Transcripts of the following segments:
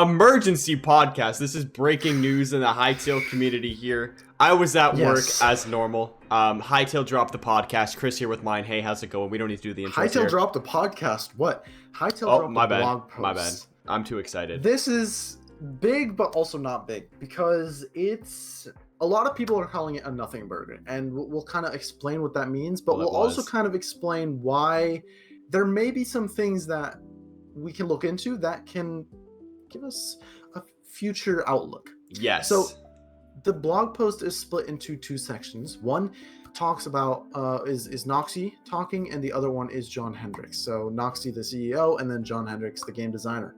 Emergency podcast. This is breaking news in the Hytale community here. I was at work as normal. Hytale dropped the podcast. Chris here with Myne. Hey, how's it going? We don't need to do the intro. Hytale dropped a podcast. What? Hytale dropped a blog post. My bad. I'm too excited. This is big, but also not big because it's a lot of people are calling it a nothing burger, and we'll kind of explain what that means. But we'll also kind of explain why there may be some things that we can look into that can give us a future outlook. Yes. So the blog post is split into two sections. One talks about is Noxie talking, and the other one is John Hendricks. So Noxie, the CEO, and then John Hendricks, the game designer.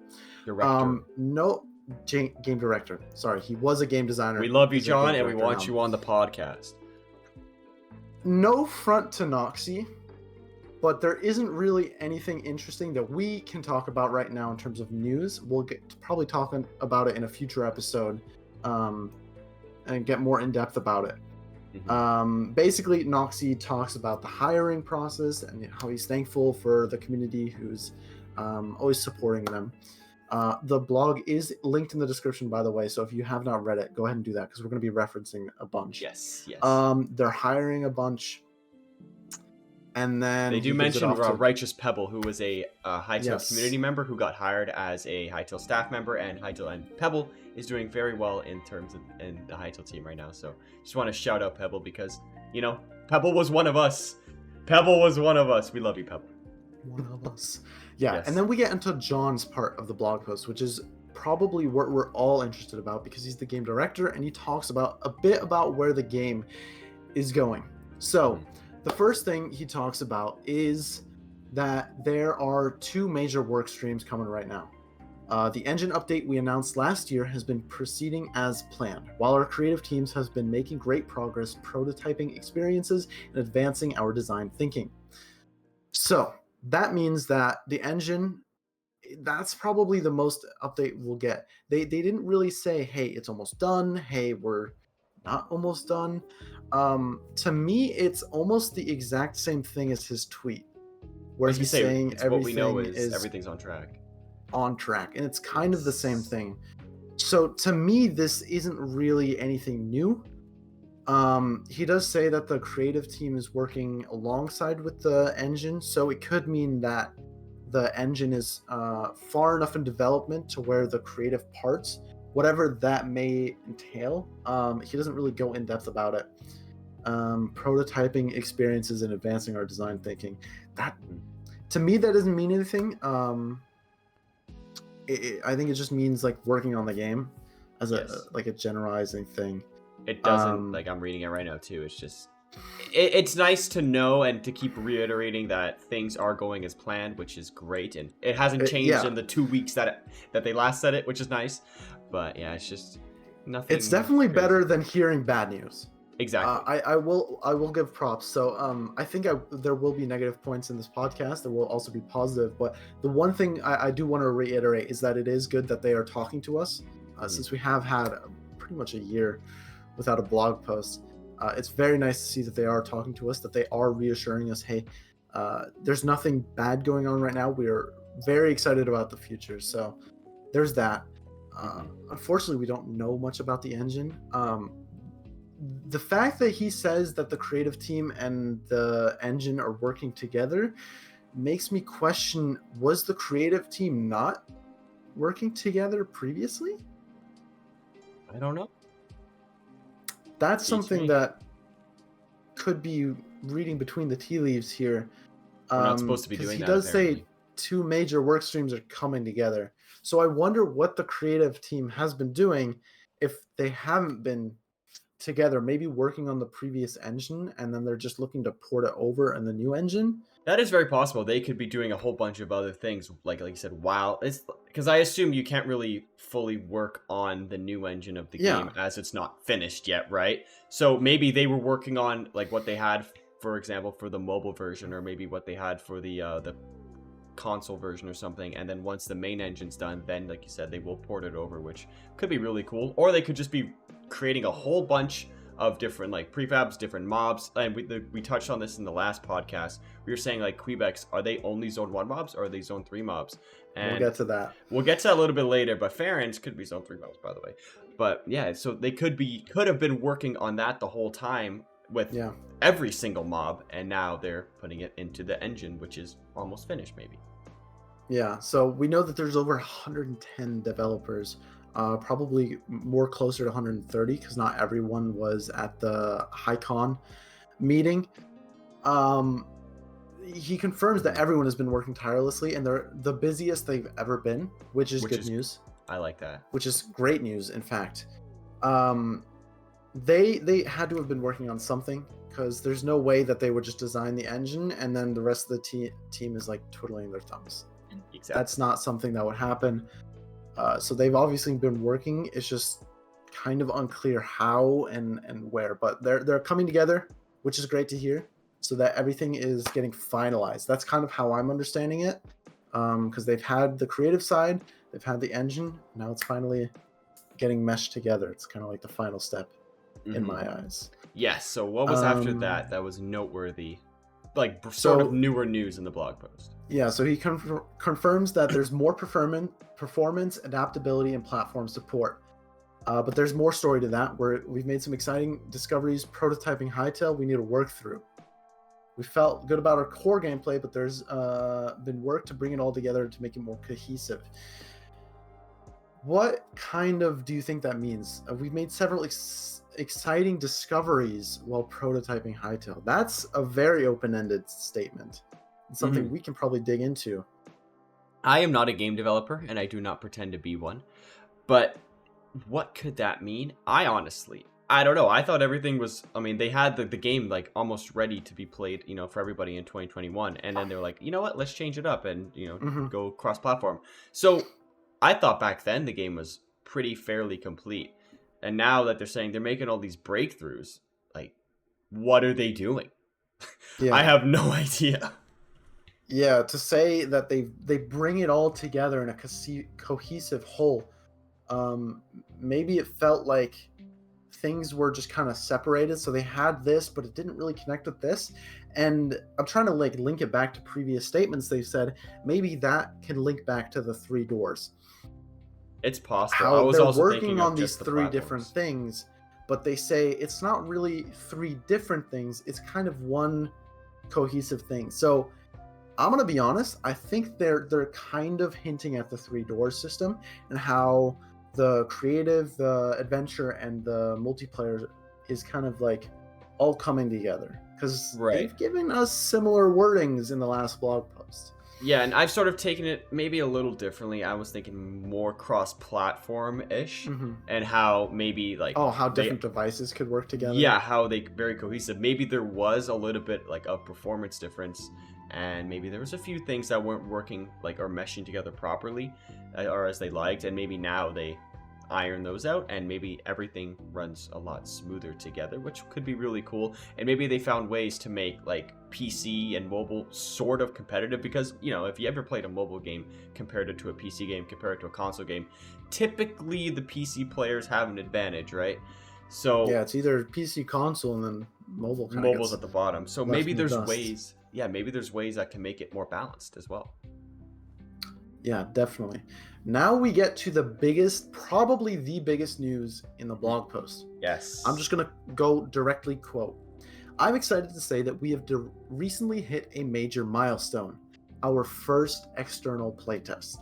Game director. Sorry, he was a game designer. We love you, John, and we want you on the podcast. No front to Noxie, but there isn't really anything interesting that we can talk about right now in terms of news. We'll get to probably talking about it in a future episode, and get more in depth about it. Mm-hmm. Basically, Noxie talks about the hiring process and how he's thankful for the community who's always supporting them. The blog is linked in the description, by the way, so if you have not read it, go ahead and do that because we're going to be referencing a bunch. Yes. They're hiring a bunch. And then they do mention Righteous Pebble, who was a Hytale community member who got hired as a Hytale staff member, and Hytale and Pebble is doing very well in terms of in the Hytale team right now. So just want to shout out Pebble because, you know, Pebble was one of us. Pebble was one of us. We love you, Pebble. One of us. Yeah, yes. And then we get into John's part of the blog post, which is probably what we're all interested about because he's the game director and he talks about a bit about where the game is going. So the first thing he talks about is that there are two major work streams coming right now. The engine update we announced last year has been proceeding as planned, while our creative teams have been making great progress prototyping experiences and advancing our design thinking. So that means that the engine, that's probably the most update we'll get. They didn't really say, hey, it's almost done. Hey, we're not almost done. To me, it's almost the exact same thing as his tweet, where he's saying everything what we know is everything's on track. On track, and it's kind of the same thing. So to me, this isn't really anything new. He does say that the creative team is working alongside with the engine, so it could mean that the engine is far enough in development to where the creative parts, whatever that may entail, he doesn't really go in depth about it. Prototyping experiences and advancing our design thinking. That, to me, that doesn't mean anything. I think it just means like working on the game as a generalizing thing. It doesn't, like I'm reading it right now too. It's just, it's nice to know and to keep reiterating that things are going as planned, which is great. And it hasn't changed in the 2 weeks that they last said it, which is nice. But yeah, it's just nothing. It's definitely better than hearing bad news. Exactly. I will give props. So I think there will be negative points in this podcast. There will also be positive. But the one thing I do want to reiterate is that it is good that they are talking to us since we have had pretty much a year without a blog post. It's very nice to see that they are talking to us, that they are reassuring us, hey, there's nothing bad going on right now. We are very excited about the future. So there's that. Unfortunately, we don't know much about the engine. The fact that he says that the creative team and the engine are working together makes me question, was the creative team not working together previously? I don't know. That's something that could be reading between the tea leaves here. We're not supposed to be doing that. He does say two major work streams are coming together. So I wonder what the creative team has been doing if they haven't been together, maybe working on the previous engine and then they're just looking to port it over in the new engine. That is very possible. They could be doing a whole bunch of other things, like you said, while it's because I assume you can't really fully work on the new engine of the game as it's not finished yet, right? So maybe they were working on like what they had, for example, for the mobile version, or maybe what they had for the console version or something, and then once the main engine's done, then like you said, they will port it over, which could be really cool. Or they could just be creating a whole bunch of different like prefabs, different mobs, and we touched on this in the last podcast. We were saying like Quebecs, are they only Zone 1 mobs or are they Zone 3 mobs? And we'll get to that. We'll get to that a little bit later, but Farron's could be Zone 3 mobs, by the way. But yeah, so they could have been working on that the whole time with every single mob, and now they're putting it into the engine, which is almost finished, maybe. Yeah, so we know that there's over 110 developers, probably more closer to 130 because not everyone was at the HyCon meeting. He confirms that everyone has been working tirelessly and they're the busiest they've ever been, which is good news. I like that. Which is great news, in fact. They had to have been working on something because there's no way that they would just design the engine and then the rest of the team is like twiddling their thumbs. Exactly. That's not something that would happen. So they've obviously been working. It's just kind of unclear how and where, but they're coming together, which is great to hear, so that everything is getting finalized. That's kind of how I'm understanding it, because they've had the creative side, they've had the engine, now it's finally getting meshed together. It's kind of like the final step in my eyes. Yes. So what was after that was noteworthy, like sort of newer news in the blog post? Yeah, so he confirms that there's more performance, adaptability, and platform support. But there's more story to that, where we've made some exciting discoveries prototyping Hytale we need to work through. We felt good about our core gameplay, but there's been work to bring it all together to make it more cohesive. What kind of do you think that means? We've made several exciting discoveries while prototyping Hytale. That's a very open-ended statement. It's something we can probably dig into. I am not a game developer, and I do not pretend to be one. But what could that mean? I don't know. I thought everything was, they had the game like almost ready to be played, for everybody in 2021. And then they were like, you know what, let's change it up and, go cross-platform. So I thought back then the game was pretty fairly complete. And now that they're saying they're making all these breakthroughs, like, what are they doing? Yeah. I have no idea. Yeah, to say that they bring it all together in a cohesive whole. Maybe it felt like things were just kind of separated. So they had this, but it didn't really connect with this. And I'm trying to like link it back to previous statements they've said. Maybe that can link back to the 3 doors. It's possible. How I was they're working on these 3 different things, but they say it's not really 3 different things. It's kind of one cohesive thing. So I'm gonna be honest. I think they're kind of hinting at the 3 doors system and how the creative, the adventure, and the multiplayer is kind of like all coming together because they've given us similar wordings in the last blog post. Yeah, and I've sort of taken it maybe a little differently. I was thinking more cross-platform-ish, and how maybe like how different devices could work together. Yeah, how they very cohesive. Maybe there was a little bit like of performance difference, and maybe there was a few things that weren't working like or meshing together properly, or as they liked, and maybe now they iron those out and maybe everything runs a lot smoother together, which could be really cool. And maybe they found ways to make like PC and mobile sort of competitive, because if you ever played a mobile game compared it to a PC game, compared it to a console game, typically the PC players have an advantage, right? So yeah, it's either PC, console, and then mobile's at the bottom. So maybe there's ways that can make it more balanced as well. Yeah, definitely. Now we get to the biggest, probably the biggest news in the blog post. Yes. I'm just going to go directly quote. I'm excited to say that we have recently hit a major milestone, our first external playtest.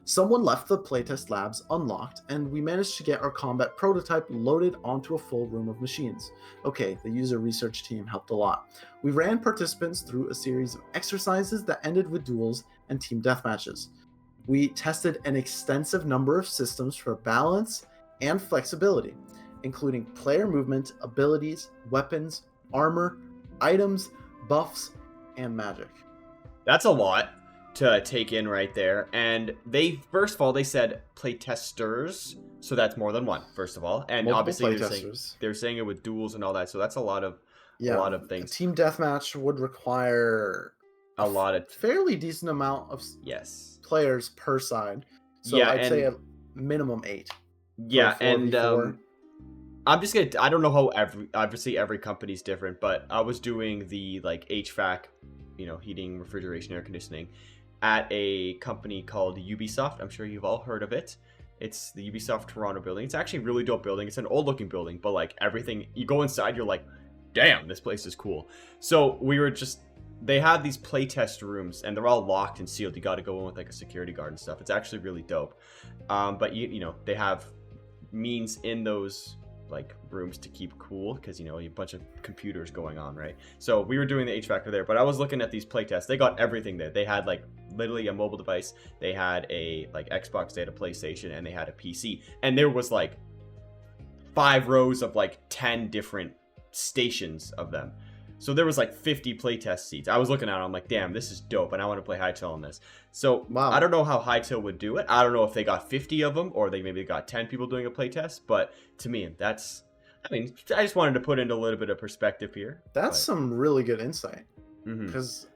Someone left the playtest labs unlocked, and we managed to get our combat prototype loaded onto a full room of machines. Okay, the user research team helped a lot. We ran participants through a series of exercises that ended with duels and team deathmatches. We tested an extensive number of systems for balance and flexibility, including player movement, abilities, weapons, armor, items, buffs, and magic. That's a lot to take in right there. And first of all, they said playtesters, so that's more than one, first of all. And multiple obviously they're saying it with duels and all that, so that's a lot of things. A team deathmatch would require a lot of fairly decent amount of players per side. So I'd say a minimum 8. Yeah, and I'm just gonna. I don't know how obviously every company's different, but I was doing the like HVAC, heating, refrigeration, air conditioning, at a company called Ubisoft. I'm sure you've all heard of it. It's the Ubisoft Toronto building. It's actually a really dope building. It's an old looking building, but like everything, you go inside, you're like, damn, this place is cool. So they have these playtest rooms, and they're all locked and sealed. You got to go in with like a security guard and stuff. It's actually really dope. But they have means in those like rooms to keep cool because a bunch of computers going on, right? So we were doing the HVAC there, but I was looking at these playtests. They got everything there. They had like literally a mobile device, they had a like Xbox, they had a PlayStation, and they had a PC, and there was like 5 rows of like 10 different stations of them. So there was like 50 playtest seats. I was looking at it, I'm like, damn, this is dope, and I want to play Hytale on this. So wow. I don't know how Hytale would do it. I don't know if they got 50 of them, or they maybe got 10 people doing a playtest, but to me, I just wanted to put into a little bit of perspective here. That's some really good insight. Because,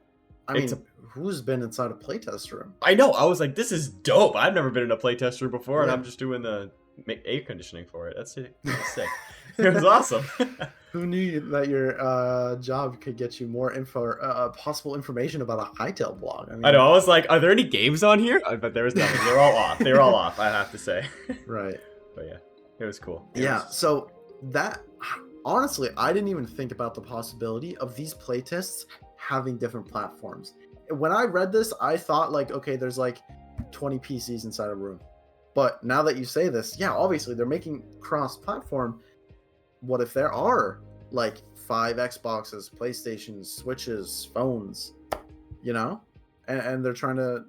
who's been inside a playtest room? I know, I was like, this is dope. I've never been in a playtest room before, and I'm just doing the air conditioning for it. That's sick. It was awesome. Who knew that your job could get you more possible information about a Hytale blog? I know. I was like, are there any games on here? But there was nothing. They're all off. They were all off, I have to say. Right. But yeah, it was cool. So that, honestly, I didn't even think about the possibility of these playtests having different platforms. When I read this, I thought like, okay, there's like 20 PCs inside a room. But now that you say this, yeah, obviously they're making cross-platform. What if there are like 5 Xboxes, PlayStations, Switches, phones, and they're trying to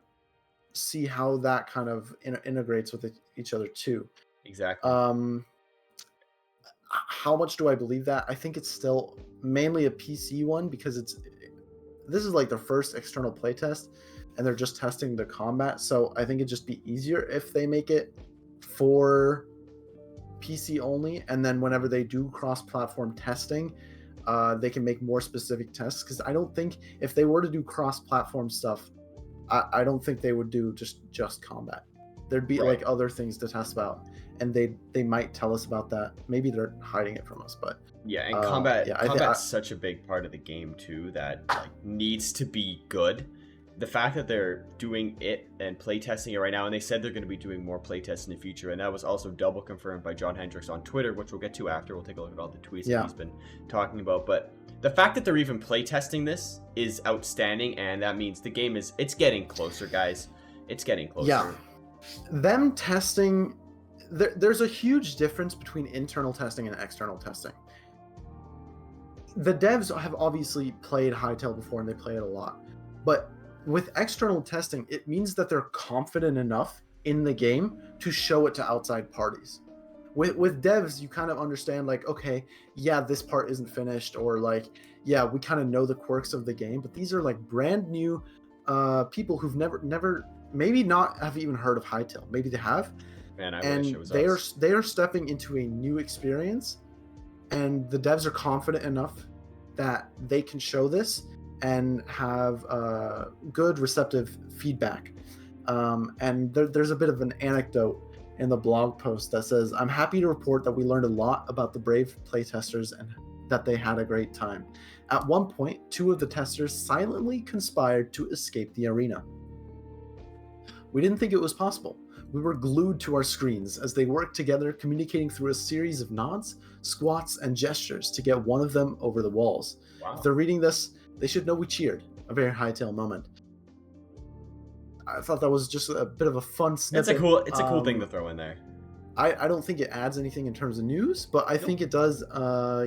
see how that kind of integrates with each other too. Exactly. How much do I believe that? I think it's still mainly a PC one because this is like their first external playtest, and they're just testing the combat. So I think it'd just be easier if they make it for PC only, and then whenever they do cross-platform testing, they can make more specific tests. Because I don't think if they were to do cross-platform stuff, I don't think they would do just combat. There'd be like other things to test about, and they might tell us about that. Maybe they're hiding it from us, but yeah. And combat's such a big part of the game too that like needs to be good. The fact that they're doing it and playtesting it right now, and they said they're going to be doing more playtests in the future, and that was also double confirmed by John Hendricks on Twitter, which we'll get to after. We'll take a look at all the tweets that he's been talking about. But the fact that they're even playtesting this is outstanding, and that means the game it's getting closer, guys. It's getting closer. Yeah. Them testing, there's a huge difference between internal testing and external testing. The devs have obviously played Hytale before, and they play it a lot. But with external testing, it means that they're confident enough in the game to show it to outside parties. With devs, you kind of understand like, okay, yeah, this part isn't finished, or like, yeah, we kind of know the quirks of the game, but these are like brand new people who've never maybe not have even heard of Hytale. Maybe they have. Man, I and wish it was us. They are stepping into a new experience, and the devs are confident enough that they can show this and have good receptive feedback. And there's a bit of an anecdote in the blog post that says, "I'm happy to report that we learned a lot about the brave playtesters and that they had a great time. At one point, 2 of the testers silently conspired to escape the arena. We didn't think it was possible. We were glued to our screens as they worked together, communicating through a series of nods, squats, and gestures to get one of them over the walls. Wow. If they're reading this, they should know we cheered. A very Hytale moment." I thought that was just a bit of a fun snippet. It's a cool thing to throw in there. I don't think it adds anything in terms of news, but I think it does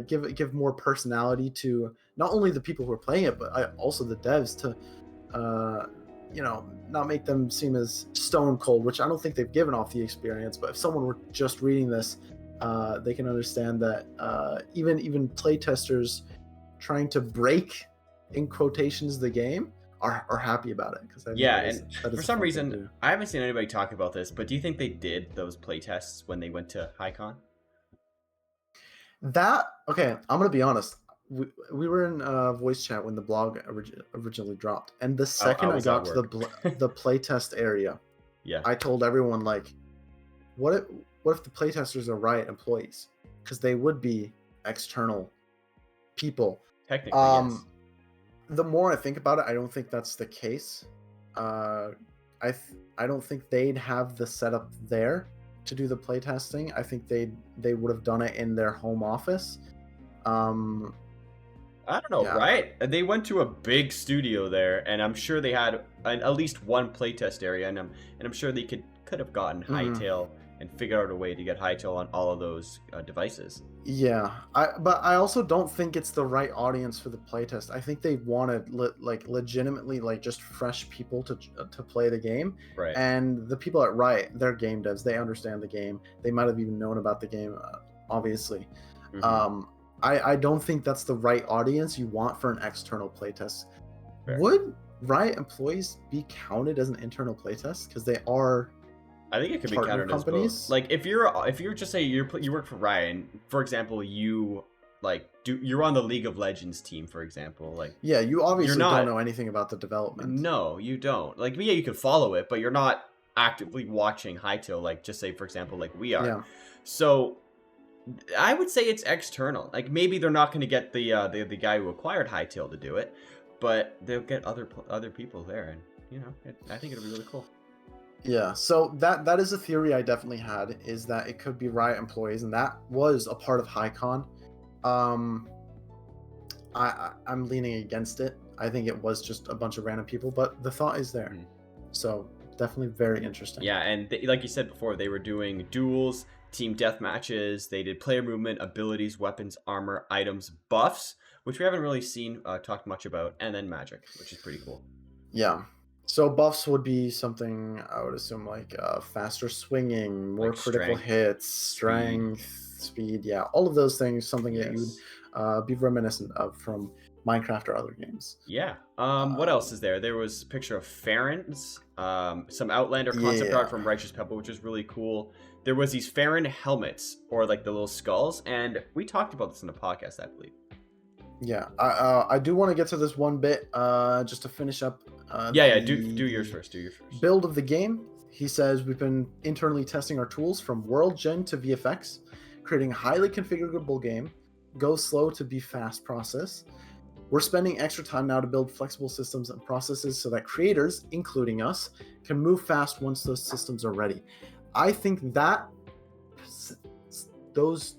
give more personality to not only the people who are playing it, but also the devs to not make them seem as stone cold, which I don't think they've given off the experience. But if someone were just reading this, they can understand that even playtesters trying to break, in quotations, the game are happy about it. And for some reason, I haven't seen anybody talk about this, but do you think they did those playtests when they went to HyCon? Okay, I'm gonna be honest. We were in voice chat when the blog originally dropped, and the second I got to the playtest area, I told everyone like, what if the playtesters are Riot employees? because they would be external people. Technically, yes. The more I think about it, I don't think that's the case. I don't think they'd have the setup there to do the playtesting. I think they would have done it in their home office. I don't know, Yeah. right? They went to a big studio there, and I'm sure they had at least one playtest area, and I'm sure they could have gotten Hytale and figured out a way to get Hytale on all of those devices. Yeah, but I also don't think it's the right audience for the playtest. I think they wanted legitimately just fresh people to play the game. Right. And the people at Riot, they're game devs. They understand the game. They might have even known about the game, obviously. Mm-hmm. I don't think that's the right audience you want for an external playtest. Fair. Would Riot employees be counted as an internal playtest? Because they are. I think it could be counted companies. As both. Like if you're just say you work for Riot, and for example, you're on the League of Legends team, for example. Like yeah, you obviously don't know anything about the development. No, you don't. Like yeah, you can follow it, but you're not actively watching Hytale. Like just say for example, like we are. Yeah. So I would say it's external. Like maybe they're not going to get the guy who acquired Hytale to do it, but they'll get other people there, and I think it'll be really cool. Yeah, so that is a theory I definitely had, is that it could be Riot employees, and that was a part of HyCon. I'm leaning against it. I think it was just a bunch of random people, but the thought is there. So definitely very interesting. Yeah, and like you said before, they were doing duels, team death matches. They did player movement, abilities, weapons, armor, items, buffs, which we haven't really seen talked much about, and then magic, which is pretty cool. Yeah. So buffs would be something I would assume like faster swinging, more critical hits, strength, speed. Yeah, all of those things. Something that you'd be reminiscent of from Minecraft or other games. Yeah. What else is there? There was a picture of Farron's, some Outlander concept art from Righteous Pebble, which is really cool. There was these Farron helmets, or like the little skulls, and we talked about this in the podcast, I believe. Yeah, I do want to get to this one bit just to finish up. Do yours first. Build of the game. He says we've been internally testing our tools from world gen to VFX, creating a highly configurable game. Go slow to be fast process. We're spending extra time now to build flexible systems and processes so that creators, including us, can move fast once those systems are ready. I think that those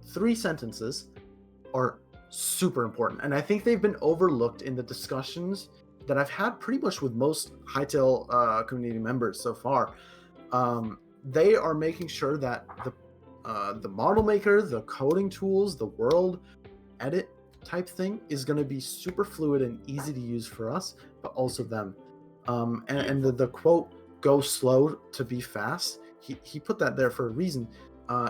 3 sentences are super important, and I think they've been overlooked in the discussions that I've had pretty much with most Hytale community members so far. They are making sure that the model maker, the coding tools, the world edit type thing is going to be super fluid and easy to use for us, but also them. And the quote, "Go slow to be fast." He put that there for a reason.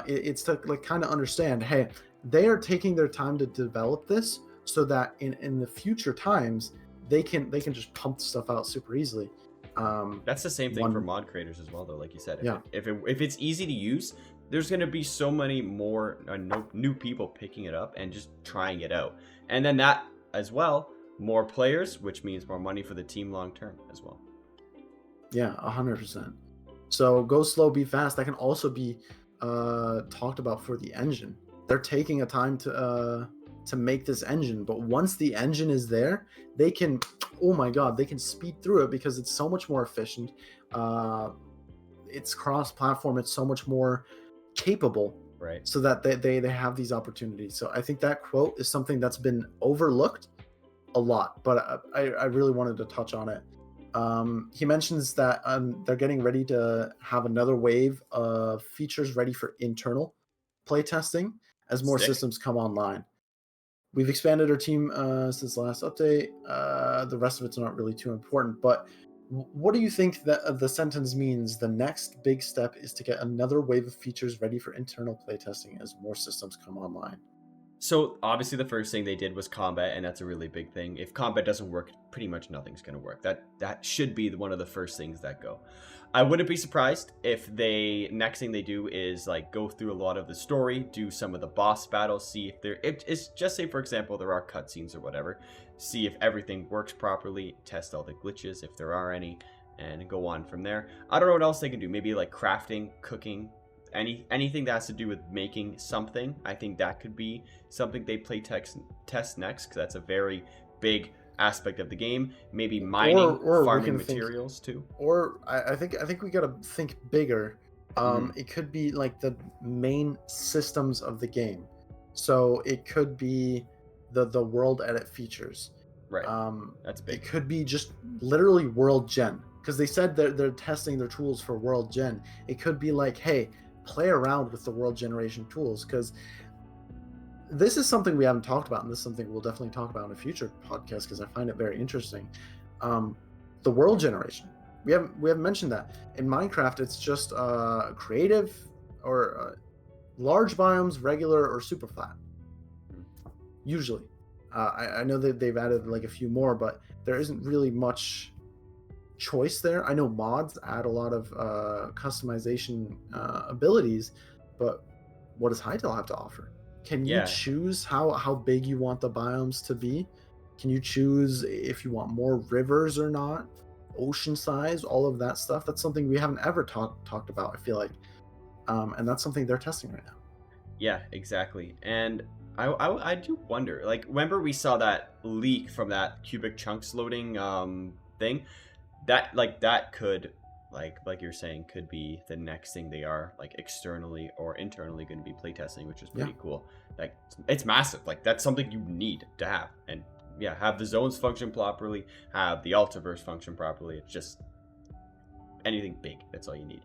It's to kind of understand, hey, they are taking their time to develop this so that in the future times they can just pump stuff out super easily. That's the same thing for mod creators as well, though. Like you said, if it's easy to use, there's going to be so many more new people picking it up and just trying it out, and then that as well, more players, which means more money for the team long term as well. Yeah, 100%. So go slow, be fast. That can also be talked about for the engine. They're taking a time to make this engine, but once the engine is there, they can, oh my god, they can speed through it because it's so much more efficient. It's cross-platform. It's so much more capable, right? So that they have these opportunities. So I think that quote is something that's been overlooked a lot, but I really wanted to touch on it. He mentions that they're getting ready to have another wave of features ready for internal playtesting as more systems come online. We've expanded our team since the last update. The rest of it's not really too important, but what do you think that the sentence means? The next big step is to get another wave of features ready for internal playtesting as more systems come online. So obviously the first thing they did was combat, and that's a really big thing. If combat doesn't work, pretty much nothing's going to work. That should be one of the first things that go. I wouldn't be surprised if next thing they do is like go through a lot of the story, do some of the boss battles, see if it's just say for example there are cutscenes or whatever, see if everything works properly, test all the glitches if there are any, and go on from there. I don't know what else they can do. Maybe like crafting, cooking, anything that has to do with making something. I think that could be something they test next, because that's a very big aspect of the game. Maybe mining, or farming materials too. Or I think we gotta think bigger. It could be like the main systems of the game. So it could be the world edit features. Right. That's big. It could be just literally world gen, because they said they're testing their tools for world gen. It could be like, hey, play around with the world generation tools, because this is something we haven't talked about, and this is something we'll definitely talk about in a future podcast, because I find it very interesting. The world generation. We haven't mentioned that. In Minecraft, it's just creative or large biomes, regular or super flat. Usually. I know that they've added like a few more, but there isn't really much choice there. I know mods add a lot of customization abilities, but what does Hytale have to offer? Can you choose how big you want the biomes to be? Can you choose if you want more rivers or not? Ocean size, all of that stuff. That's something we haven't ever talked about, I feel like. And that's something they're testing right now. Yeah, exactly. And I do wonder, like, remember we saw that leak from that cubic chunks loading thing? That could, like you're saying, could be the next thing they are, like, externally or internally going to be playtesting, which is pretty cool. Like, it's massive. Like, that's something you need to have. And yeah, have the zones function properly, have the Altiverse function properly. It's just anything big. That's all you need.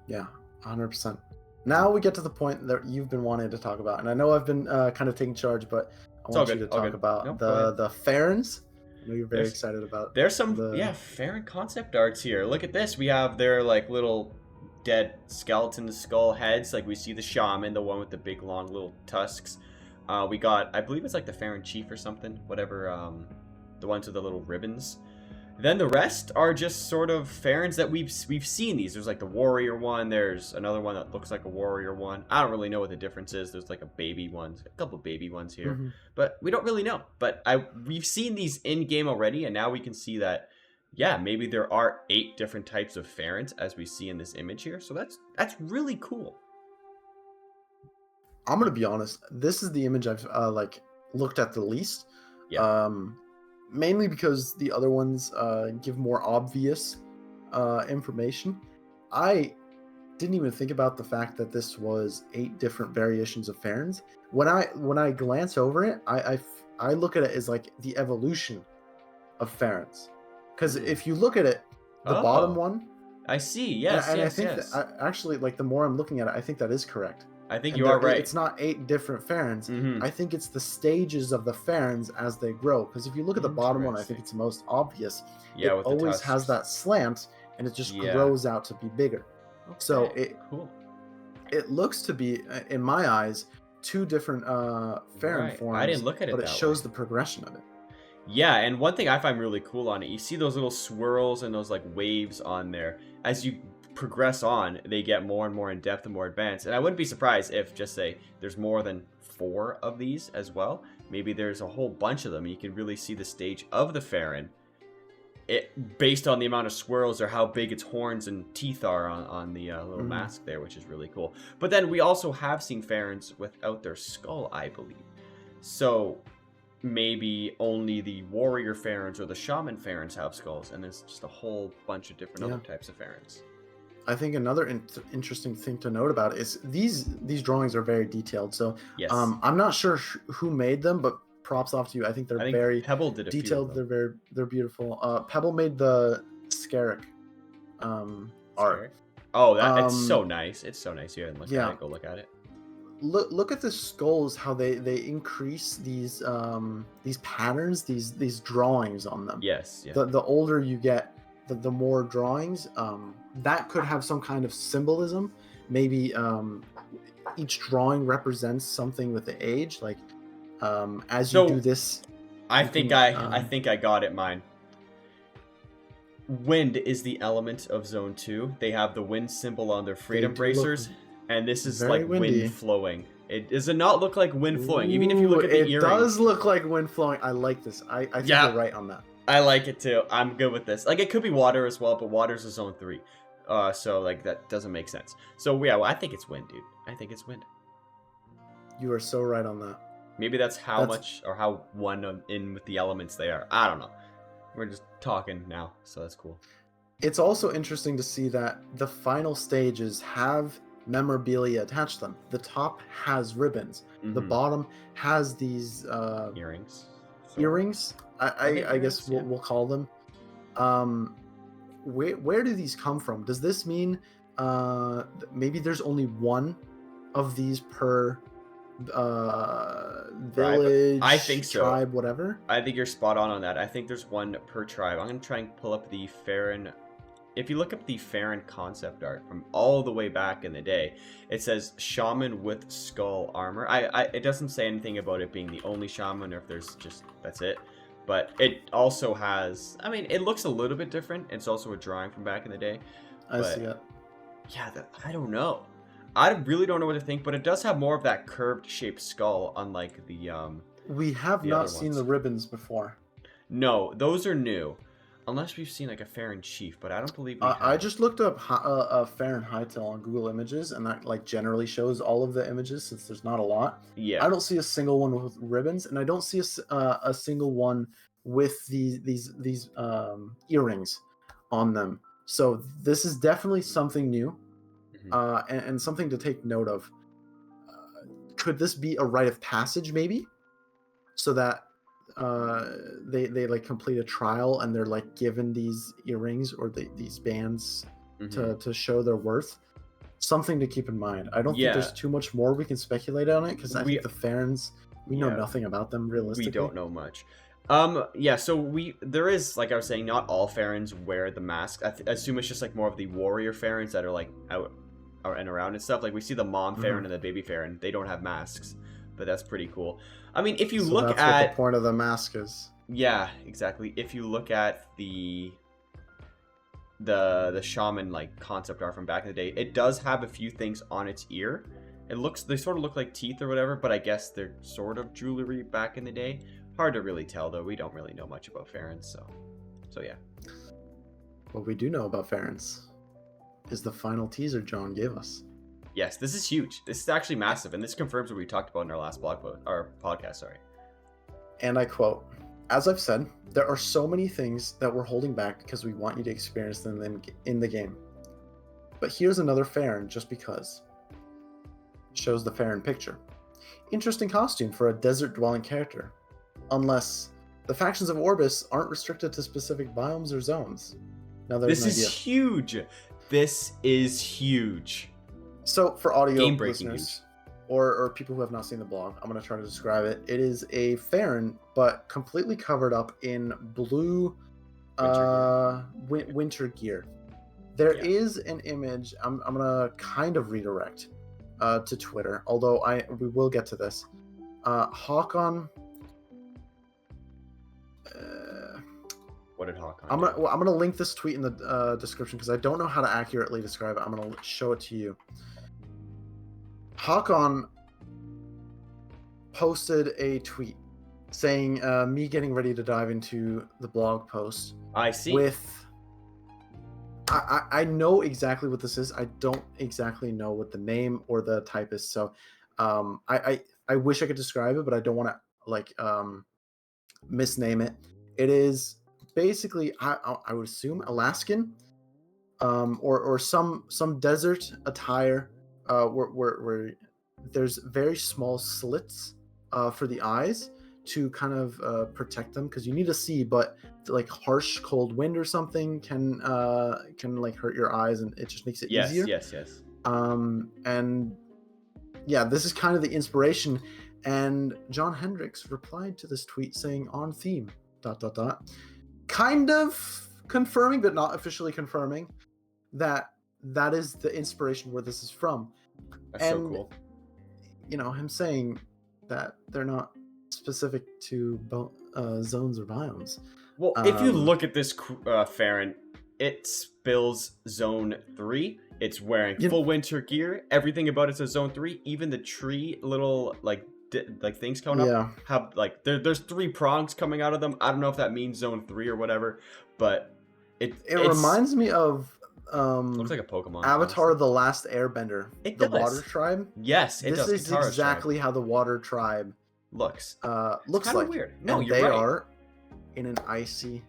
Yeah, 100%. Now we get to the point that you've been wanting to talk about, and I know I've been kind of taking charge, but I want you to talk about the Farons. I know you're very excited about. There's some Faron concept arts here. Look at this. We have their like little dead skeleton skull heads. Like we see the shaman, the one with the big long little tusks. We got, I believe it's like the Faron chief or something, whatever. The ones with the little ribbons. Then the rest are just sort of Farons that we've seen these. There's like the warrior one. There's another one that looks like a warrior one. I don't really know what the difference is. There's like a couple baby ones here, but we don't really know. But we've seen these in game already, and now we can see that, yeah, maybe there are 8 different types of Farons as we see in this image here. So that's really cool. I'm gonna be honest. This is the image I've like looked at the least. Yeah. Mainly because the other ones give more obvious information. I didn't even think about the fact that this was 8 different variations of Farons. When I glance over it, I look at it as like the evolution of Farons. Because if you look at it, the bottom one, I see. Yes, and I think that actually, like, the more I'm looking at it, I think that is correct. I think you are right. It's not 8 different Farons. I think it's the stages of the Farons as they grow. Because if you look at the bottom one, I think it's the most obvious. Yeah, it always has that slant, and it just grows out to be bigger. Okay, so it looks to be, in my eyes, 2 different Faron forms. I didn't look at it, but it shows the progression of it. Yeah, and one thing I find really cool on it, you see those little swirls and those like waves on there. As you progress on, they get more and more in depth and more advanced. And I wouldn't be surprised if, just say, there's more than 4 of these as well. Maybe there's a whole bunch of them. You can really see the stage of the Faron, based on the amount of swirls or how big its horns and teeth are on the little mask there, which is really cool. But then we also have seen Farons without their skull, I believe. So maybe only the warrior Farons or the shaman Farons have skulls, and there's just a whole bunch of different other types of Farons. I think another interesting thing to note about is these drawings are very detailed. So I'm not sure who made them, but props off to you. I think they're very Pebble did detailed. They're beautiful. Pebble made the Scarrick art. Oh, it's so nice. It's so nice. You haven't looked at it. Go look at it. Look at the skulls. How they increase these patterns, these drawings on them. Yes. Yeah. The older you get, the more drawings. That could have some kind of symbolism. Maybe each drawing represents something with the age. Like as you do this, I think I got it. Myne. Wind is the element of Zone 2. They have the wind symbol on their freedom bracers, and this is like windy. Wind flowing. Does it not look like wind flowing? Even if you look at the earring. It does look like wind flowing. I like this. I think you're right on that. I like it too. I'm good with this. Like, it could be water as well, but water's a Zone 3. So like that doesn't make sense. So yeah, well, I think it's wind, dude. I think it's wind. You are so right on that. Maybe that's how much or how one in with the elements they are. I don't know. We're just talking now, so that's cool. It's also interesting to see that the final stages have memorabilia attached to them. The top has ribbons. The bottom has these earrings. Earrings, I guess we'll call them. Where do these come from? Does this mean maybe there's only one of these per village, I think so. Tribe, whatever? I think you're spot on that. I think there's one per tribe. I'm going to try and pull up the Farron. If you look up the Farron concept art from all the way back in the day, it says shaman with skull armor. It doesn't say anything about it being the only shaman or if there's just, that's it. But it also has, I mean, it looks a little bit different. It's also a drawing from back in the day. I see it. Yeah, I don't know. I really don't know what to think, but it does have more of that curved shaped skull, unlike the we have not seen the ribbons before. No, those are new. Unless we've seen like a Farron chief, but I don't believe we have. I just looked up Farron Hytale on Google Images, and that like generally shows all of the images since there's not a lot. Yeah. I don't see a single one with ribbons, and I don't see a single one with these earrings on them. So this is definitely something new, and something to take note of. Could this be a rite of passage, maybe, so that they like complete a trial and they're like given these earrings or these bands to show their worth? Something to keep in mind. I don't think there's too much more we can speculate on it, because I think the Farrons, we know nothing about them realistically. We don't know much. So there is, like I was saying, not all Farrons wear the mask. I assume it's just like more of the warrior Farrons that are like out and around and stuff. Like we see the mom Farron and the baby Farron, they don't have masks, but that's pretty cool. I mean, if you look that's at what the point of the mask is. Yeah, exactly. If you look at the shaman like concept art from back in the day, it does have a few things on its ear. They sort of look like teeth or whatever, but I guess they're sort of jewelry back in the day. Hard to really tell though. We don't really know much about Farrons, so yeah. What we do know about Farrons is the final teaser John gave us. Yes, this is huge. This is actually massive, and this confirms what we talked about in our last podcast, sorry. And I quote, "As I've said, there are so many things that we're holding back because we want you to experience them in the game. But here's another Farron just because." Shows the Farron picture. Interesting costume for a desert-dwelling character. Unless the factions of Orbis aren't restricted to specific biomes or zones. Now there's This is huge. This is huge. So for audio Game-breaking listeners or people who have not seen the blog, I'm going to try to describe it. It is a Farron, but completely covered up in blue winter gear. There is an image. I'm going to kind of redirect to Twitter, although we will get to this. Håkon. What did Håkon I'm gonna link this tweet in the description because I don't know how to accurately describe it. I'm gonna show it to you. Håkon posted a tweet saying me getting ready to dive into the blog post. I see. I know exactly what this is. I don't exactly know what the name or the type is. So I wish I could describe it, but I don't want to misname it. It is basically I would assume Alaskan or some desert attire where there's very small slits for the eyes to kind of protect them, because you need to see, but like harsh cold wind or something can like hurt your eyes, and it just makes it easier. Yes. And yeah, this is kind of the inspiration. And John Hendricks replied to this tweet saying on theme ... kind of confirming but not officially confirming that is the inspiration where this is from. That's so cool. You know, him saying that they're not specific to zones or biomes. Well, if you look at this Farron, it spills Zone 3. It's wearing full winter gear. Everything about it's a Zone 3. Even the tree little like things coming up have like there's 3 prongs coming out of them. I don't know if that means Zone 3 or whatever, but it reminds me of Looks like a Pokemon. Avatar: honestly. The Last Airbender. It the does. Water Tribe. Yes, it This does. is Katara's exactly tribe how the Water Tribe looks. looks kind of like. weird. No, and you're they right. are in an icy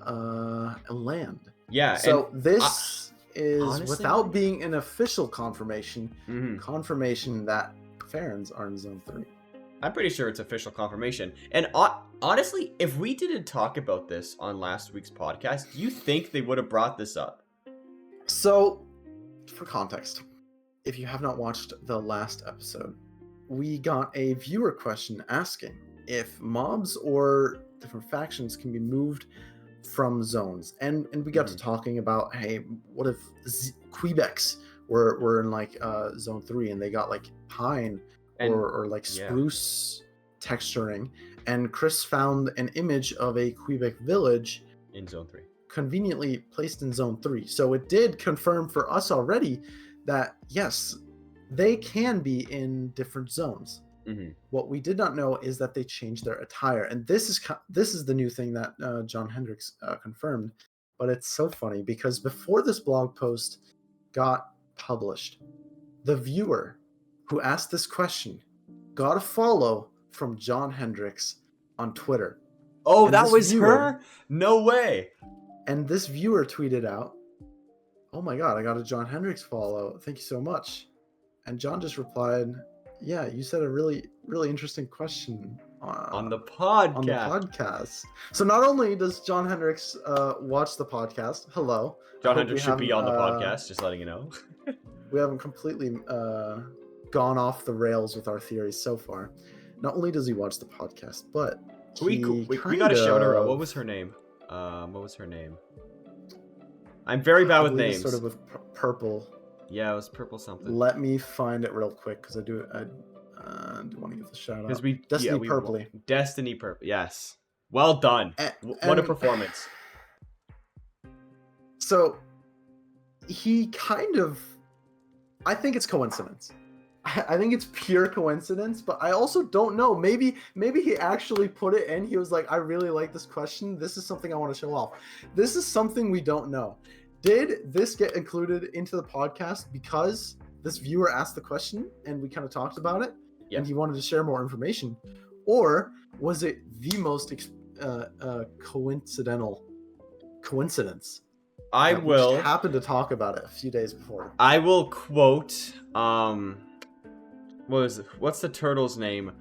land. Yeah. So and this is, honestly, without being an official confirmation, mhm. confirmation that Farons are in Zone 3. I'm pretty sure it's official confirmation. And honestly, if we didn't talk about this on last week's podcast, do you think they would have brought this up? So, for context, if you have not watched the last episode, we got a viewer question asking if mobs or different factions can be moved from zones. And we got to talking about, hey, what if Quebecs were in like Zone 3 and they got like pine or like spruce texturing, and Chris found an image of a Quebec village in Zone 3, conveniently placed in Zone 3. So it did confirm for us already that yes, they can be in different zones. What we did not know is that they changed their attire, and this is the new thing that John Hendricks confirmed. But it's so funny because before this blog post got published, the viewer who asked this question got a follow from John Hendricks on Twitter. Oh, and that was her? No way. And this viewer tweeted out, "Oh my god, I got a John Hendricks follow. Thank you so much." And John just replied, "Yeah, you said a really, really interesting question on the podcast." On the podcast. So not only does John Hendricks watch the podcast, hello. John Hendricks should be on the podcast, just letting you know. We haven't completely gone off the rails with our theories so far. Not only does he watch the podcast, but we got to shout her out. What was her name? I'm very bad with names. Sort of with purple. Yeah, it was purple something. Let me find it real quick because I do want to give the shout out. Destiny Purpley. Destiny Purple. Yes. Well done. What a performance. So he kind of, I think it's coincidence. I think it's pure coincidence, but I also don't know. Maybe he actually put it in. He was like, I really like this question. This is something I want to show off. This is something we don't know. Did this get included into the podcast because this viewer asked the question and we kind of talked about it and he wanted to share more information? Or was it the most coincidence? I will happen to talk about it a few days before. I will quote what's the turtle's name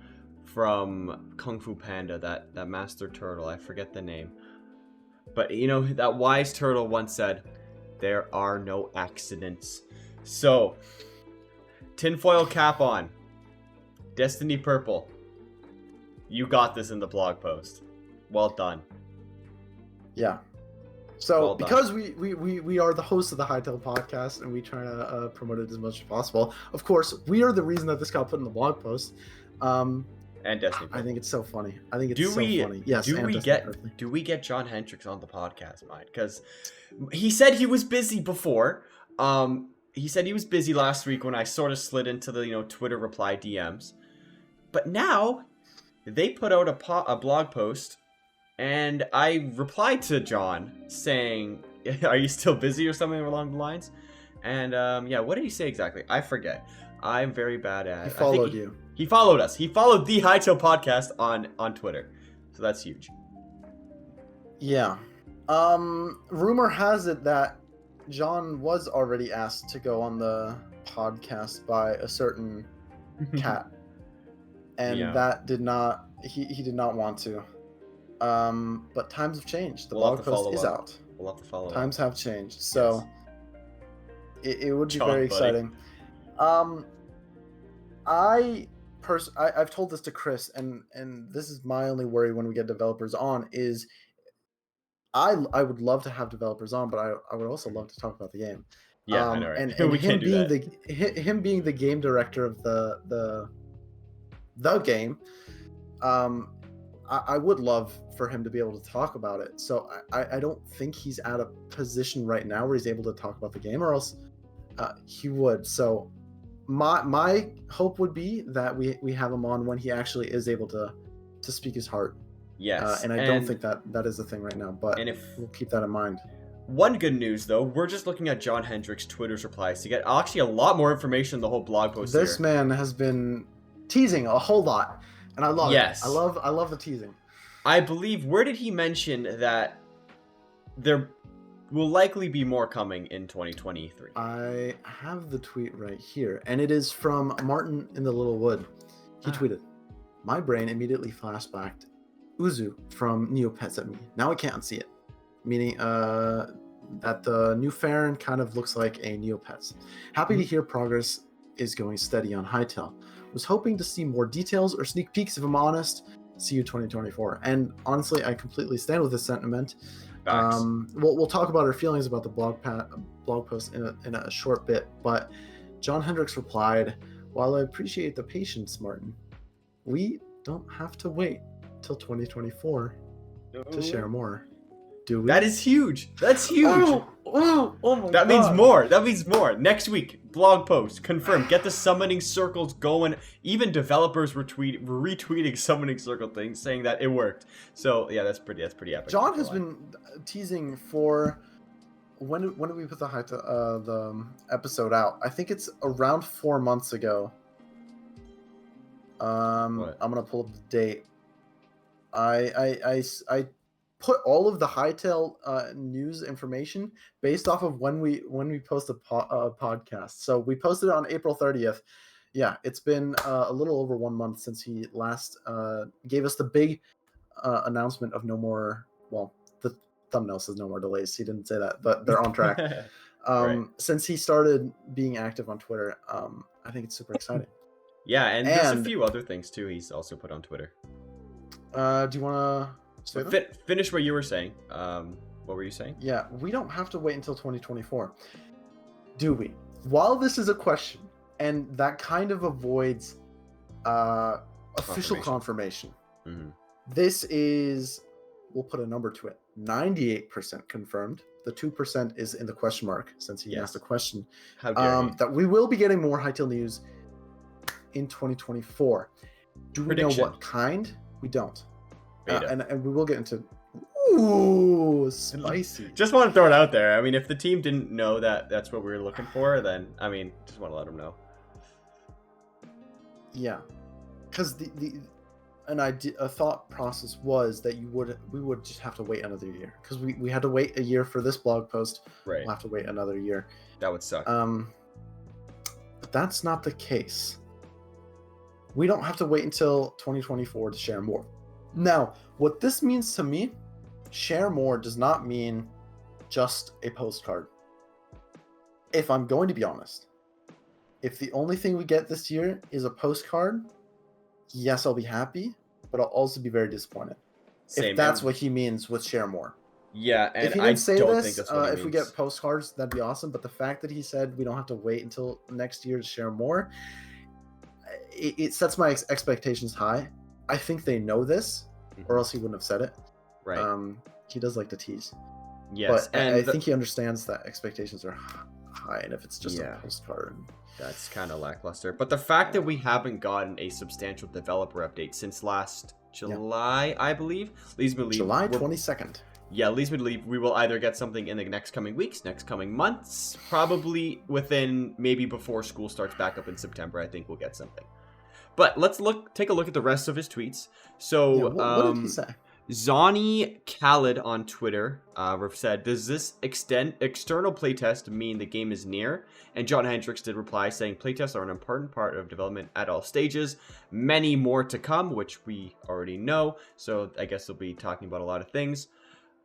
from Kung Fu Panda, that master turtle? I forget the name. But you know, that wise turtle once said, "There are no accidents." So, tinfoil cap on. Destiny Purple. You got this in the blog post. Well done. Yeah. So because we are the hosts of the Hytale podcast and we try to promote it as much as possible, of course, we are the reason that this got put in the blog post. And Destiny Purple. I think it's so funny. I think it's funny. Yes. Do we get John Hendricks on the podcast, Myne? Because he said he was busy before. He said he was busy last week when I sort of slid into the Twitter reply DMs. But now they put out a blog post. And I replied to John saying, "Are you still busy?" or something along the lines. And what did he say exactly? I forget. I'm very bad at. He followed you. He followed us. He followed the Hytale podcast on Twitter. So that's huge. Yeah. Rumor has it that John was already asked to go on the podcast by a certain cat, and that did not. He did not want to. But times have changed. The blog post is out. We'll have to follow. Times have changed, so it would be very exciting. I've told this to Chris, and this is my only worry when we get developers on is I would love to have developers on, but I would also love to talk about the game. Yeah, I know, right? And we him can't do being him being the game director of the game. I would love for him to be able to talk about it. So I don't think he's at a position right now where he's able to talk about the game, or else he would. So my hope would be that we have him on when he actually is able to speak his heart. Yes. And I don't think that is the thing right now, but we'll keep that in mind. one good news, though, we're just looking at John Hendrick's Twitter's replies to get actually a lot more information in the whole blog post This here. man has been teasing a whole lot, and I love it. I love the teasing. I believe, where did he mention that there will likely be more coming in 2023? I have the tweet right here, and it is from Martin in the Little Wood. He tweeted, "My brain immediately flashed back Uzu from Neopets at me. Now I can't see it." Meaning that the new Farron kind of looks like a Neopets. Happy to hear progress is going steady on Hytale. Was hoping to see more details or sneak peeks, if I'm honest. See you 2024. And honestly, I completely stand with this sentiment. We'll talk about our feelings about the blog post in a short bit, but John Hendricks replied, "While I appreciate the patience, Martin, we don't have to wait till 2024 to share more. Do we?" That is huge. That's huge. Oh my that God. means more. That means more. Next week, blog post confirmed. Get the summoning circles going. Even developers were retweeting summoning circle things, saying that it worked. So yeah, that's pretty epic. John has been teasing for when did we put the episode out? I think it's around 4 months ago. I'm gonna pull up the date. I put all of the Hytale news information based off of when we post a podcast. So we posted it on April 30th. Yeah, it's been a little over 1 month since he last gave us the big announcement of no more. Well, the thumbnail says no more delays. He didn't say that, but they're on track. Right. Since he started being active on Twitter, I think it's super exciting. Yeah, and there's a few other things too he's also put on Twitter. Do you want to finish what you were saying? What were you saying? Yeah, we don't have to wait until 2024, do we? While this is a question, and that kind of avoids official confirmation. Mm-hmm. This is, we'll put a number to it, 98% confirmed. The 2% is in the question mark, since he asked a question. How dare you. That we will be getting more Hytale news in 2024. Do we know what kind? We don't. And we will get into spicy. Just want to throw it out there. I mean, if the team didn't know that that's what we were looking for, then I mean, just want to let them know. Yeah, because a thought process was that we would just have to wait another year, because we had to wait a year for this blog post. Right. We'll have to wait another year. That would suck. But that's not the case. We don't have to wait until 2024 to share more. Now, what this means to me, share more does not mean just a postcard. If I'm going to be honest, if the only thing we get this year is a postcard, yes, I'll be happy, but I'll also be very disappointed. If that's what he means with share more. Yeah, and if he didn't say don't this, think that's what he means. If we get postcards, that'd be awesome. But the fact that he said we don't have to wait until next year to share more, it sets my expectations high. I think they know this, or else he wouldn't have said it. Right. He does like to tease. Yes, but I think he understands that expectations are high, and if it's just a postcard, that's kind of lackluster. But the fact that we haven't gotten a substantial developer update since last July, I believe, leads me to believe July 22nd. Yeah, leads me to believe we will either get something in the next coming weeks, next coming months, probably within maybe before school starts back up in September. I think we'll get something. But let's take a look at the rest of his tweets. So, what did he say? Zani Khalid on Twitter said, "Does this external playtest mean the game is near?" And John Hendricks did reply saying, "Playtests are an important part of development at all stages. Many more to come," which we already know. So I guess they'll be talking about a lot of things.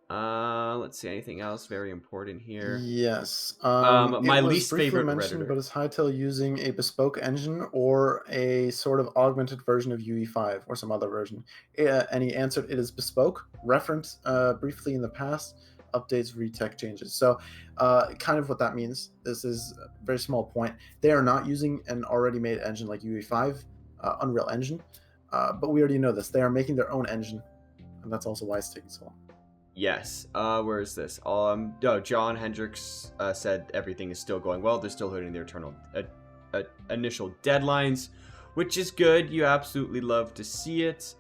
Let's see, anything else very important here? Yes. My least favorite mentioned, Redditor. but is Hytale using a bespoke engine or a sort of augmented version of UE5 or some other version? And he answered, it is bespoke. Referenced briefly in the past. Updates, retech changes. So kind of what that means. This is a very small point. They are not using an already made engine like UE5, Unreal Engine. But we already know this. They are making their own engine. And that's also why it's taking so long. Yes. Where is this? John Hendricks said everything is still going well. They're still hitting their initial deadlines, which is good. You absolutely love to see it.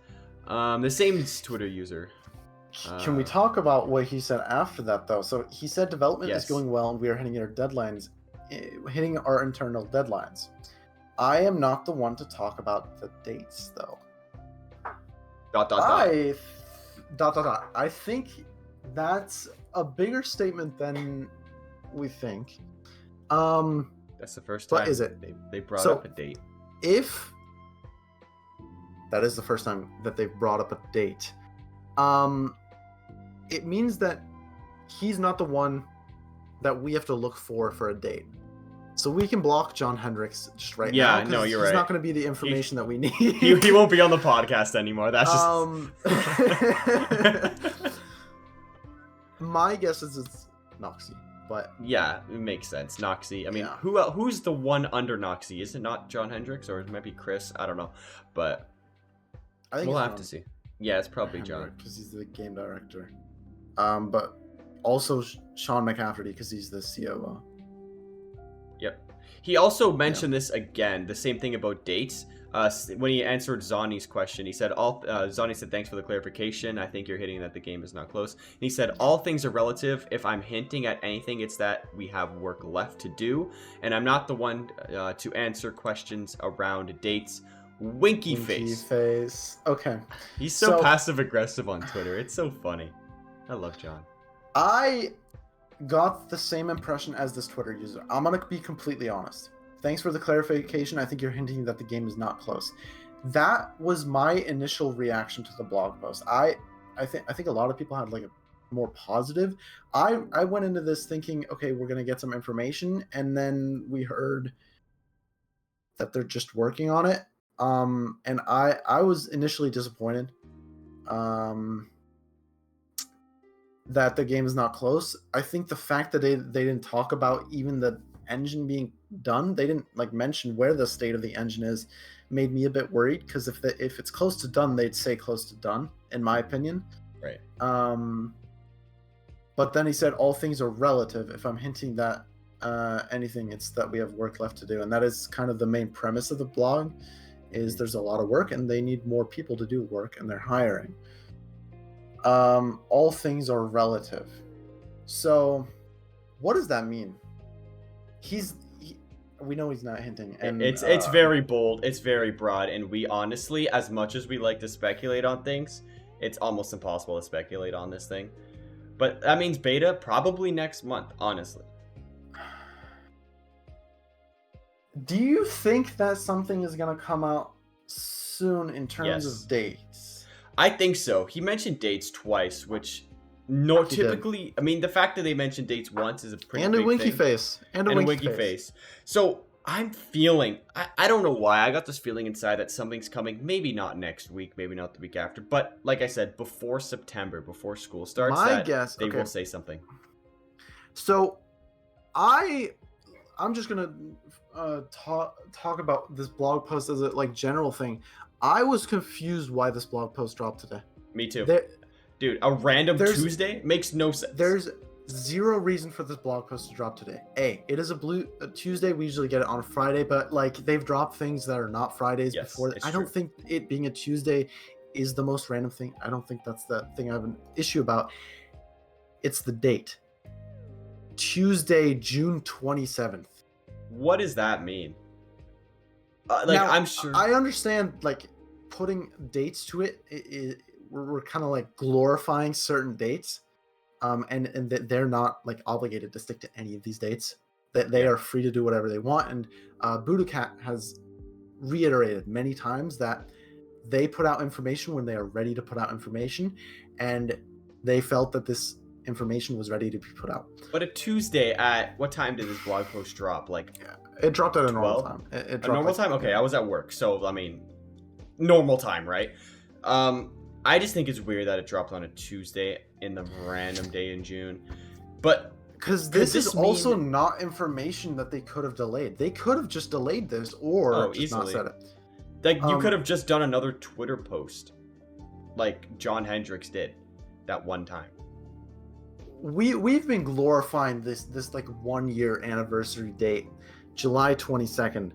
The same Twitter user. Can we talk about what he said after that, though? So he said development is Yes. going well, and we are hitting our internal deadlines. I am not the one to talk about the dates, though. ... I think that's a bigger statement than we think. That's the first time But is it? they brought up a date. If that is the first time that they've brought up a date, it means that he's not the one that we have to look for a date. So we can block John Hendricks just right now. Yeah, no, you're right. He's not going to be the information that we need. He won't be on the podcast anymore. That's just... My guess is it's Noxie, but... Yeah, it makes sense. Noxie. I mean, yeah. who's the one under Noxie? Is it not John Hendricks, or it might be Chris? I don't know. But I think we'll have to see. Yeah, it's probably John. Because he's the game director. But also Sean McCafferty, because he's the COO. Yep. He also mentioned this again, the same thing about dates. When he answered Zani's question, he said, Zani said, thanks for the clarification. I think you're hitting that the game is not close. And he said, all things are relative. If I'm hinting at anything, it's that we have work left to do. And I'm not the one to answer questions around dates. Winky face. Okay. He's so passive-aggressive on Twitter. It's so funny. I love John. I got the same impression as this Twitter user. I'm going to be completely honest. Thanks for the clarification. I think you're hinting that the game is not close. That was my initial reaction to the blog post. I think a lot of people had like a more positive. I went into this thinking, okay, we're going to get some information, and then we heard that they're just working on it. And I was initially disappointed that the game is not close. I think the fact that they didn't talk about even the engine being done, they didn't like mention where the state of the engine is, made me a bit worried, because if it's close to done, they'd say close to done, in my opinion. Right. But then he said all things are relative. If I'm hinting that anything, it's that we have work left to do, and that is kind of the main premise of the blog. Is there's a lot of work and they need more people to do work, and they're hiring. All things are relative. So what does that mean? We know he's not hinting, and it's very bold, it's very broad, and we honestly, as much as we like to speculate on things, it's almost impossible to speculate on this thing. But that means beta probably next month, honestly. Do you think that something is going to come out soon in terms of dates? I think so. He mentioned dates twice, which typically... I mean, the fact that they mentioned dates once is a pretty big thing. And a winky face. And a winky face. So, I'm feeling... I don't know why. I got this feeling inside that something's coming. Maybe not next week. Maybe not the week after. But, like I said, before September, before school starts, they will say something. So, I'm just going to... talk about this blog post as a general thing. I was confused why this blog post dropped today. Me too. Dude, a random Tuesday makes no sense. There's zero reason for this blog post to drop today. It is a Tuesday. We usually get it on a Friday, but they've dropped things that are not Fridays before. I don't think it being a Tuesday is the most random thing. I don't think that's the thing I have an issue about. It's the date. Tuesday, June 27th. What does that mean? Now, I'm sure I understand putting dates to it. We're kind of glorifying certain dates, and that they're not obligated to stick to any of these dates. That they are free to do whatever they want. And Budokat has reiterated many times that they put out information when they are ready to put out information, and they felt that this information was ready to be put out. But a Tuesday at what time did this blog post drop? It dropped at a normal time. It dropped a normal time? Okay, I was at work, so I mean, normal time, right? I just think it's weird that it dropped on a Tuesday in the random day in June. But because this is also not information that they could have delayed. They could have just delayed this or just easily not said it. You could have just done another Twitter post like John Hendricks did that one time. We've been glorifying this 1 year anniversary date, July 22nd.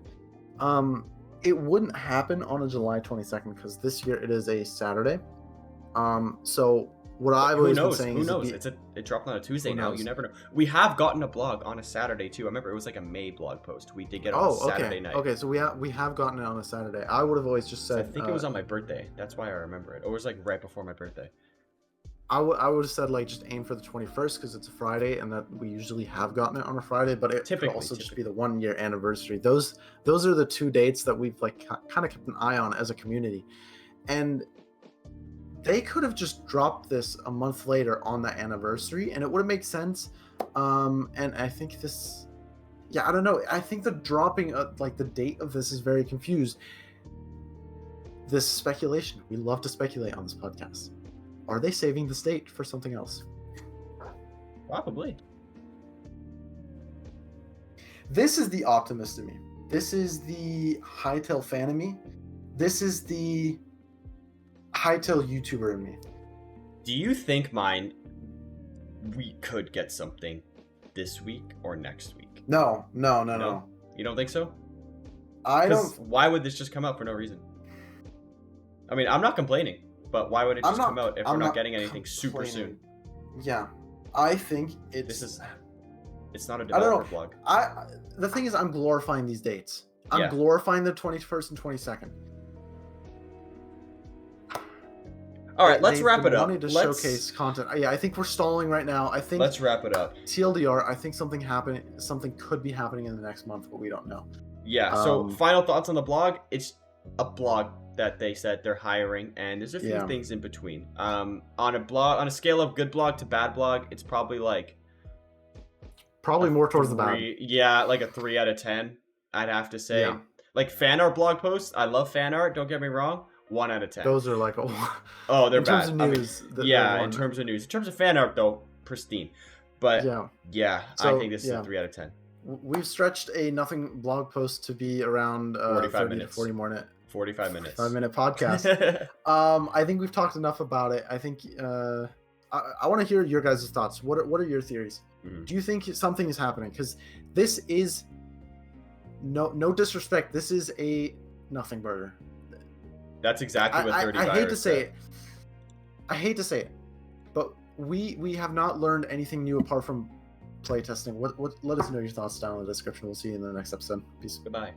It wouldn't happen on a July 22nd because this year it is a Saturday. So what I've Who always been knows? saying Who is knows? It dropped on a Tuesday Who now. knows? You never know. We have gotten a blog on a Saturday too. I remember it was like a May blog post. We did get it on a Saturday night. Okay, so we have gotten it on a Saturday. I would have always just said. I think it was on my birthday. That's why I remember it. Or it was like right before my birthday. I would have said like just aim for the 21st because it's a Friday and that we usually have gotten it on a Friday, but it could also just be the 1 year anniversary. Those are the two dates that we've like kind of kept an eye on as a community, and they could have just dropped this a month later on that anniversary and it would have made sense. And I think this, yeah, I don't know. I think the dropping like the date of this is very confused. This speculation. We love to speculate on this podcast. Are they saving the state for something else? Probably. This is the optimist in me. This is the Hytale fan in me. This is the Hytale YouTuber in me. Do you think, Myne, we could get something this week or next week? No. You don't think so? I don't. Why would this just come out for no reason? I mean, I'm not complaining, but why would it just come out if we're not getting anything super soon? Yeah, I think it's not a developer blog. The thing is, I'm glorifying these dates. I'm glorifying the 21st and 22nd. All right, let's wrap it up. Wanting to showcase content. Yeah, I think we're stalling right now. I think let's wrap it up. TLDR. I think something could be happening in the next month, but we don't know. Yeah. So final thoughts on the blog. It's a blog that they said they're hiring, and there's a few things in between. On a scale of good blog to bad blog, it's probably more towards the bad. Yeah, like a 3 out of 10. I'd have to say. Yeah. Like fan art blog posts. I love fan art. Don't get me wrong. 1 out of 10. Those are like they're in bad. Terms of news, in terms of news. In terms of fan art, though, pristine. But yeah, so, I think this is a 3 out of 10. We've stretched a nothing blog post to be around 45 minutes. 40 minutes. 45 minutes. 5-minute podcast. I think we've talked enough about it. I think I want to hear your guys' thoughts. What are your theories? Mm-hmm. Do you think something is happening? Because this is no disrespect. This is a nothing burger. That's exactly what 30 I hate to say it. I hate to say it, but we have not learned anything new apart from playtesting. Let us know your thoughts down in the description. We'll see you in the next episode. Peace. Goodbye.